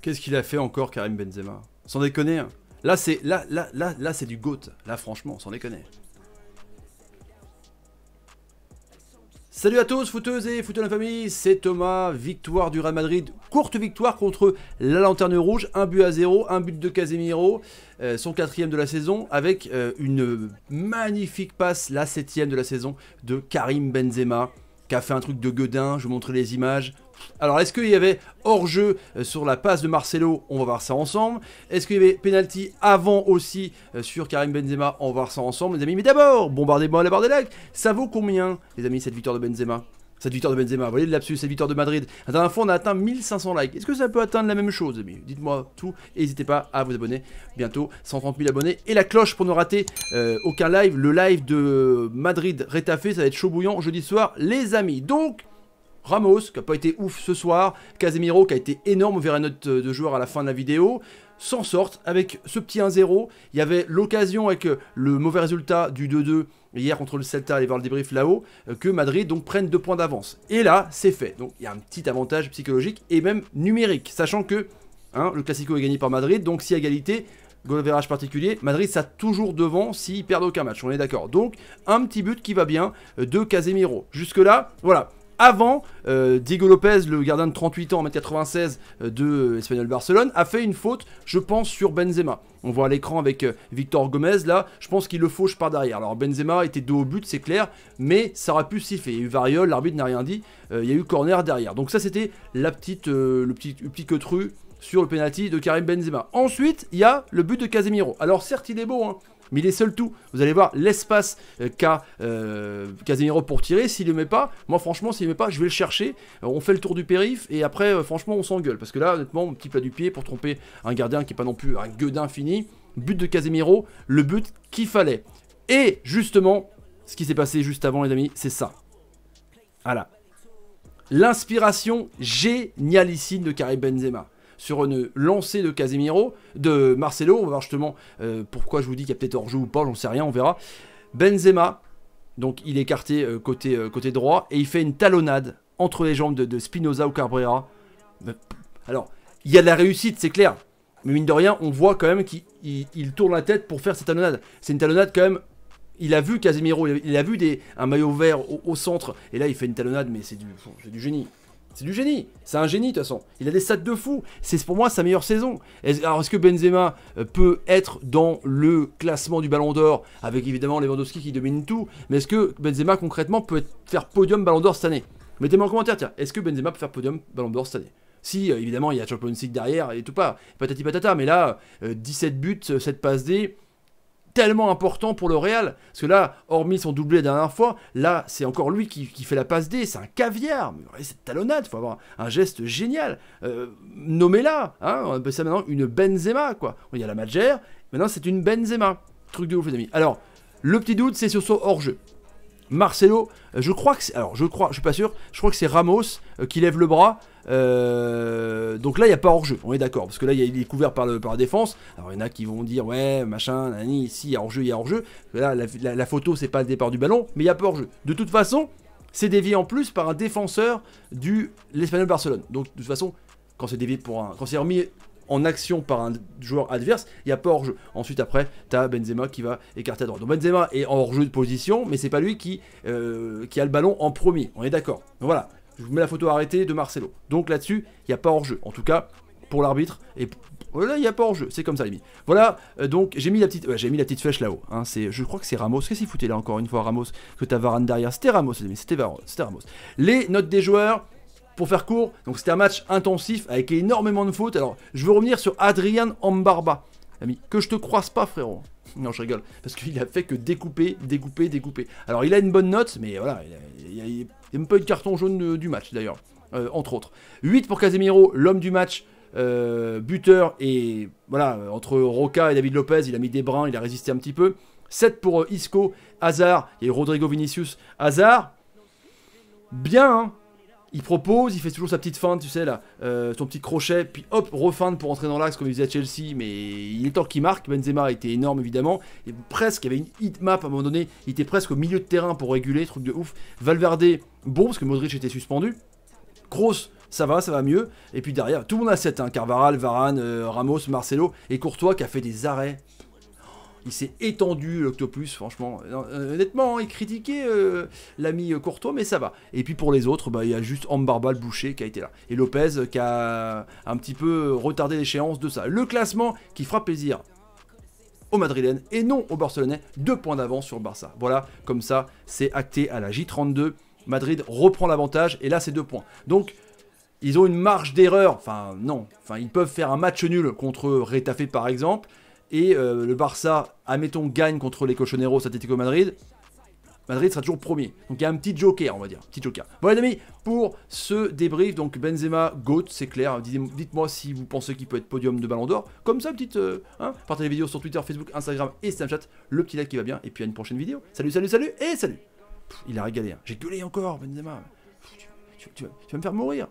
Qu'est-ce qu'il a fait encore, Karim Benzema? Sans déconner. Hein. Là, c'est c'est du GOAT. Là, franchement, sans déconner. Salut à tous, footeuses et footeux de la famille, c'est Thomas. Victoire du Real Madrid, courte victoire contre la Lanterne Rouge, 1-0, un but de Casemiro, son 4e de la saison, avec une magnifique passe, la 7e de la saison, de Karim Benzema, qui a fait un truc de gueudin. Je vais vous montrer les images. Alors, est-ce qu'il y avait hors-jeu sur la passe de Marcelo? On va voir ça ensemble. Est-ce qu'il y avait penalty avant aussi sur Karim Benzema? On va voir ça ensemble, les amis. Mais d'abord, bombardez-moi la barre des likes. Ça vaut combien, les amis, cette victoire de Benzema? Cette victoire de Benzema, vous voyez le lapsus, cette victoire de Madrid. La dernière fois, on a atteint 1500 likes. Est-ce que ça peut atteindre la même chose, les amis? Dites-moi tout. Et n'hésitez pas à vous abonner. Bientôt, 130 000 abonnés. Et la cloche pour ne rater aucun live. Le live de Madrid-Rétafé, ça va être chaud bouillant jeudi soir, les amis. Donc... Ramos, qui n'a pas été ouf ce soir, Casemiro, qui a été énorme, on verra une note de joueur à la fin de la vidéo, s'en sortent avec ce petit 1-0. Il y avait l'occasion avec le mauvais résultat du 2-2 hier contre le Celta, allez voir le débrief là-haut, que Madrid donc prenne 2 points d'avance. Et là, c'est fait. Donc il y a un petit avantage psychologique et même numérique, sachant que le Classico est gagné par Madrid, donc si égalité... Goal average particulier, Madrid ça toujours devant s'ils perdent aucun match, on est d'accord. Donc un petit but qui va bien de Casemiro. Jusque là, voilà. Avant, Diego Lopez, le gardien de 38 ans, 1m96 de Espanyol Barcelone, a fait une faute, je pense, sur Benzema. On voit à l'écran avec Victor Gomez, là, je pense qu'il le fauche par derrière. Alors Benzema était dos au but, c'est clair, mais ça aurait pu siffler. Il y a eu variole, l'arbitre n'a rien dit, il y a eu corner derrière. Donc ça, c'était le petit queutru sur le penalty de Karim Benzema. Ensuite, il y a le but de Casemiro. Alors certes, il est beau, hein, mais il est seul tout. Vous allez voir l'espace qu'a Casemiro pour tirer. S'il ne le met pas, moi franchement, s'il ne le met pas, je vais le chercher. On fait le tour du périph' et après, franchement, on s'engueule. Parce que là, honnêtement, mon petit plat du pied pour tromper un gardien qui n'est pas non plus un gueudin fini. But de Casemiro, le but qu'il fallait. Et justement, ce qui s'est passé juste avant, les amis, c'est ça. Voilà. L'inspiration génialissime de Karim Benzema. Sur une lancée de Casemiro, de Marcelo, on va voir justement pourquoi je vous dis qu'il y a peut-être hors-jeu ou pas, j'en sais rien, on verra. Benzema, donc il est écarté côté droit, et il fait une talonnade entre les jambes de Spinoza ou Cabrera. Alors, il y a de la réussite, c'est clair, mais mine de rien, on voit quand même qu'il tourne la tête pour faire cette talonnade. C'est une talonnade quand même, il a vu Casemiro, il a vu un maillot vert au centre, et là il fait une talonnade, mais c'est du génie. C'est du génie, c'est un génie de toute façon. Il a des stats de fou, c'est pour moi sa meilleure saison. Alors est-ce que Benzema peut être dans le classement du Ballon d'Or, avec évidemment Lewandowski qui domine tout, mais est-ce que Benzema concrètement peut faire podium Ballon d'Or cette année? Mettez-moi en commentaire, tiens, est-ce que Benzema peut faire podium Ballon d'Or cette année? Si, évidemment, il y a Champions League derrière et tout pas, patati patata, mais là, 17 buts, 7 passes D, tellement important pour le Real, parce que là, hormis son doublé la dernière fois, là, c'est encore lui qui fait la passe D, c'est un caviar, mais cette talonnade, il faut avoir un geste génial, nommez-la, hein, on appelle ça maintenant une Benzema, quoi. Il y a la Madjer, maintenant c'est une Benzema, truc de ouf les amis. Alors, le petit doute, c'est sur son hors-jeu. Marcelo, je crois que c'est... Alors, je suis pas sûr, je crois que c'est Ramos qui lève le bras. Donc là, il n'y a pas hors-jeu, on est d'accord. Parce que là, il est couvert par la défense. Alors, il y en a qui vont dire, ouais, machin, nani, ici, il y a hors-jeu, il y a hors-jeu. Là, la photo, c'est pas le départ du ballon, mais il n'y a pas hors-jeu. De toute façon, c'est dévié en plus par un défenseur de l'Espanyol Barcelone. Donc, de toute façon, quand c'est dévié quand c'est remis en action par un joueur adverse, il n'y a pas hors-jeu. Ensuite, après, tu as Benzema qui va écarter à droite. Donc Benzema est en hors-jeu de position, mais c'est pas lui qui a le ballon en premier. On est d'accord. Donc voilà, je vous mets la photo arrêtée de Marcelo. Donc là-dessus, il n'y a pas hors-jeu. En tout cas, pour l'arbitre. Et voilà, il n'y a pas hors-jeu. C'est comme ça, les amis. Voilà, donc j'ai mis la petite flèche là-haut. Hein, je crois que c'est Ramos. Qu'est-ce qu'il foutait là encore une fois, Ramos? Que tu as Varane derrière. C'était Ramos, les amis. C'était Ramos. Les notes des joueurs. Pour faire court, donc c'était un match intensif avec énormément de fautes. Alors, je veux revenir sur Adrian Ambarba, ami, que je te croise pas, frérot. Non, je rigole, parce qu'il a fait que découper. Alors, il a une bonne note, mais voilà, il n'y a même pas eu de carton jaune du match, d'ailleurs, entre autres. 8 pour Casemiro, l'homme du match, buteur, et voilà, entre Roca et David Lopez, il a mis des brins, il a résisté un petit peu. 7 pour Isco, Hazard, et Rodrigo Vinicius. Hazard, bien, hein. Il propose, il fait toujours sa petite feinte, tu sais là, son petit crochet, puis hop, refeinte pour entrer dans l'axe comme il faisait à Chelsea, mais il est temps qu'il marque. Benzema était énorme évidemment, et presque, il y avait une heat map à un moment donné, il était presque au milieu de terrain pour réguler, truc de ouf. Valverde, bon, parce que Modric était suspendu. Kroos, ça va mieux. Et puis derrière, tout le monde a 7, hein, Carvajal, Varane, Ramos, Marcelo, et Courtois qui a fait des arrêts. Il s'est étendu, l'Octopus, franchement. Honnêtement, il critiquait l'ami Courtois, mais ça va. Et puis pour les autres, bah, il y a juste Ambarba, le boucher, qui a été là. Et Lopez, qui a un petit peu retardé l'échéance de ça. Le classement qui fera plaisir aux Madrilènes et non aux Barcelonais. 2 points d'avance sur le Barça. Voilà, comme ça, c'est acté à la J32. Madrid reprend l'avantage, et là, c'est 2 points. Donc, ils ont une marge d'erreur. Enfin, non. Enfin, ils peuvent faire un match nul contre Retafe, par exemple. Et le Barça, admettons, gagne contre les Colchoneros Atlético Madrid. Madrid sera toujours premier. Donc il y a un petit joker, on va dire. Petit joker. Bon les amis, pour ce débrief, donc Benzema, GOAT, c'est clair. Dites-moi si vous pensez qu'il peut être podium de Ballon d'Or. Comme ça, petite... partagez les vidéos sur Twitter, Facebook, Instagram et Snapchat. Le petit like qui va bien. Et puis à une prochaine vidéo. Salut, salut, salut et salut. Il a régalé. Hein. J'ai gueulé encore, Benzema. Tu vas me faire mourir.